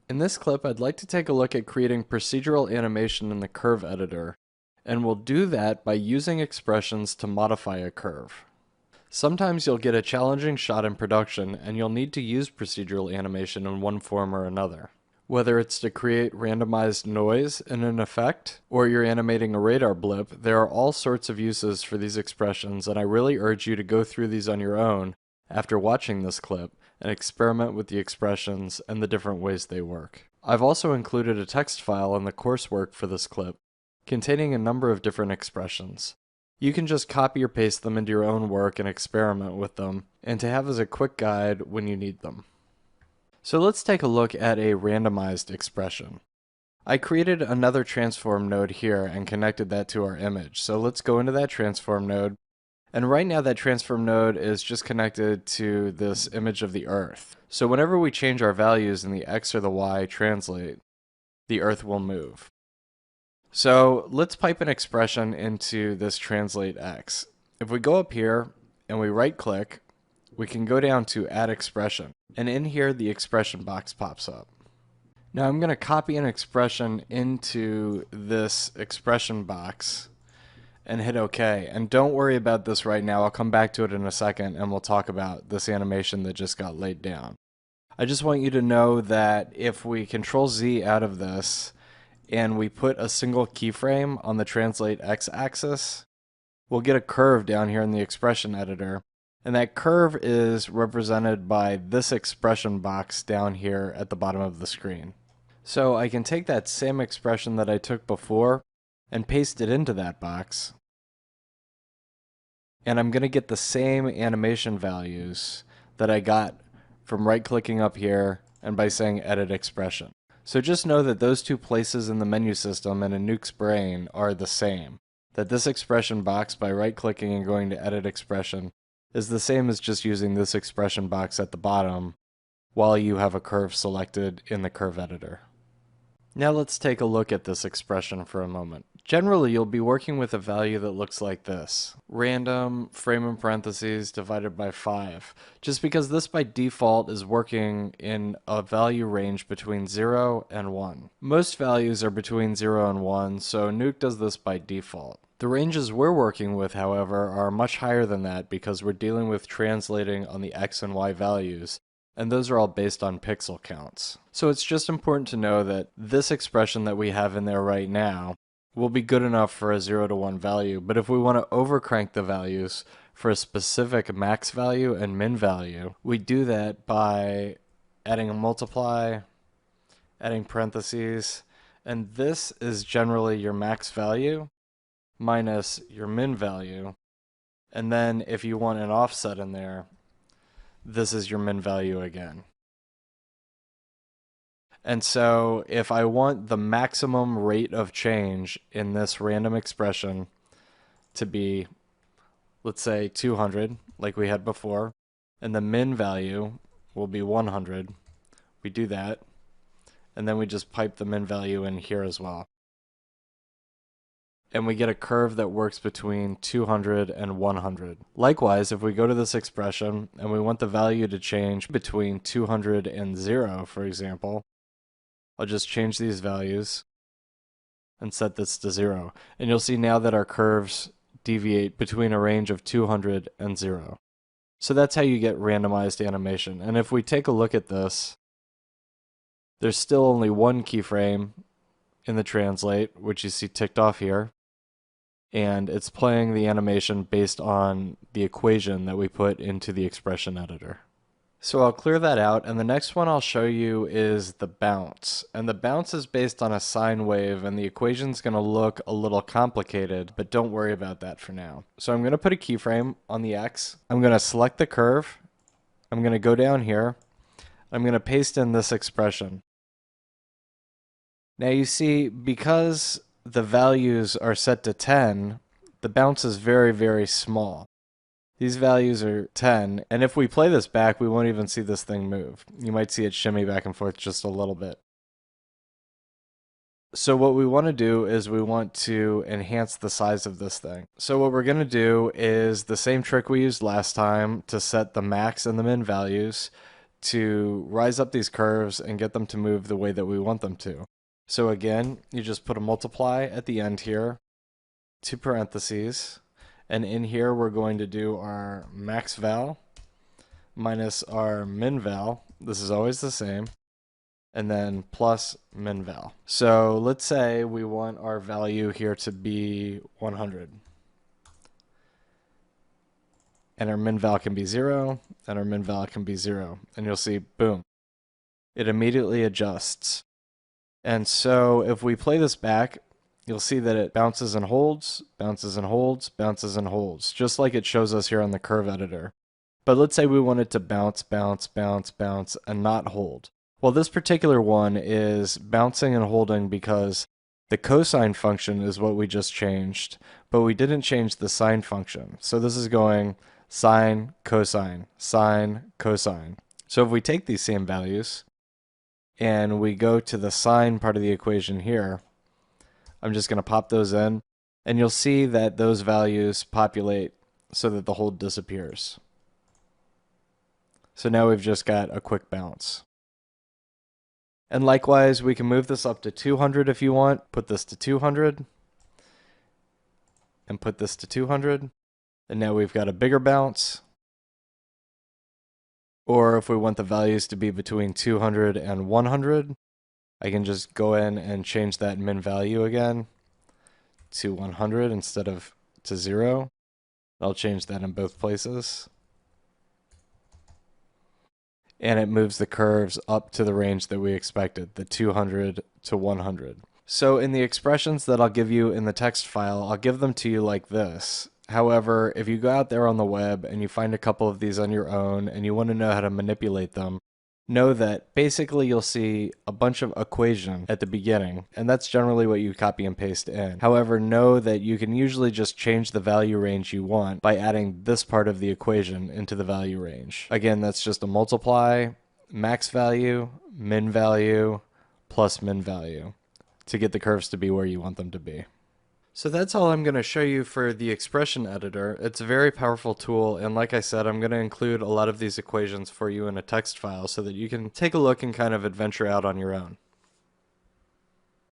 In this clip, I'd like to take a look at creating procedural animation in the curve editor, and we'll do that by using expressions to modify a curve. Sometimes you'll get a challenging shot in production, and you'll need to use procedural animation in one form or another. Whether it's to create randomized noise in an effect, or you're animating a radar blip, there are all sorts of uses for these expressions, and I really urge you to go through these on your own after watching this clip and experiment with the expressions and the different ways they work. I've also included a text file in the coursework for this clip containing a number of different expressions. You can just copy or paste them into your own work and experiment with them, and to have as a quick guide when you need them. So let's take a look at a randomized expression. I created another transform node here and connected that to our image. So let's go into that transform node. And right now that transform node is just connected to this image of the Earth. So whenever we change our values in the X or the Y translate, the Earth will move. So let's pipe an expression into this translate X. If we go up here and we right click, we can go down to add expression. And in here the expression box pops up. Now I'm going to copy an expression into this expression box and hit OK. And don't worry about this right now. I'll come back to it in a second and we'll talk about this animation that just got laid down. I just want you to know that if we Control Z out of this and we put a single keyframe on the translate X axis, we'll get a curve down here in the expression editor. And that curve is represented by this expression box down here at the bottom of the screen. So I can take that same expression that I took before and paste it into that box. And I'm going to get the same animation values that I got from right-clicking up here and by saying Edit Expression. So just know that those two places in the menu system and in Nuke's brain are the same. That this expression box, by right-clicking and going to Edit Expression, is the same as just using this expression box at the bottom while you have a curve selected in the curve editor. Now let's take a look at this expression for a moment. Generally, you'll be working with a value that looks like this. Random, frame in parentheses, divided by 5. Just because this by default is working in a value range between 0 and 1. Most values are between 0 and 1, so Nuke does this by default. The ranges we're working with, however, are much higher than that because we're dealing with translating on the X and Y values, and those are all based on pixel counts. So it's just important to know that this expression that we have in there right now will be good enough for a 0 to 1 value, but if we want to overcrank the values for a specific max value and min value, we do that by adding a multiply, adding parentheses, and this is generally your max value minus your min value, and then if you want an offset in there, this is your min value again. And so if I want the maximum rate of change in this random expression to be, let's say 200, like we had before, and the min value will be 100, we do that, and then we just pipe the min value in here as well. And we get a curve that works between 200 and 100. Likewise, if we go to this expression and we want the value to change between 200 and 0, for example, I'll just change these values and set this to 0. And you'll see now that our curves deviate between a range of 200 and 0. So that's how you get randomized animation. And if we take a look at this, there's still only one keyframe in the translate, which you see ticked off here. And it's playing the animation based on the equation that we put into the expression editor. So I'll clear that out, and the next one I'll show you is the bounce. And the bounce is based on a sine wave, and the equation's going to look a little complicated, but don't worry about that for now. So I'm going to put a keyframe on the X. I'm going to select the curve. I'm going to go down here. I'm going to paste in this expression. Now you see, because the values are set to 10, the bounce is very, very small. These values are 10, and if we play this back, we won't even see this thing move. You might see it shimmy back and forth just a little bit. So what we want to do is we want to enhance the size of this thing. So what we're going to do is the same trick we used last time to set the max and the min values to rise up these curves and get them to move the way that we want them to. So again, you just put a multiply at the end here, 2 parentheses, and in here we're going to do our max val minus our min val. This is always the same. And then plus min val. So let's say we want our value here to be 100. And our min val can be 0, and our min val can be 0. And you'll see, boom, it immediately adjusts. And so if we play this back, you'll see that it bounces and holds, bounces and holds, bounces and holds, just like it shows us here on the curve editor. But let's say we want it to bounce, bounce, bounce, bounce, and not hold. Well, this particular one is bouncing and holding because the cosine function is what we just changed, but we didn't change the sine function. So this is going sine, cosine, sine, cosine. So if we take these same values and we go to the sine part of the equation here, I'm just going to pop those in, and you'll see that those values populate so that the hold disappears. So now we've just got a quick bounce. And likewise, we can move this up to 200 if you want. Put this to 200. And put this to 200. And now we've got a bigger bounce. Or if we want the values to be between 200 and 100, I can just go in and change that min value again to 100 instead of to 0. I'll change that in both places. And it moves the curves up to the range that we expected, the 200 to 100. So in the expressions that I'll give you in the text file, I'll give them to you like this. However, if you go out there on the web and you find a couple of these on your own and you want to know how to manipulate them, know that basically you'll see a bunch of equation at the beginning, and that's generally what you copy and paste in. However, know that you can usually just change the value range you want by adding this part of the equation into the value range. Again, that's just a multiply, max value, min value, plus min value to get the curves to be where you want them to be. So that's all I'm going to show you for the expression editor. It's a very powerful tool, and like I said, I'm going to include a lot of these equations for you in a text file so that you can take a look and kind of adventure out on your own.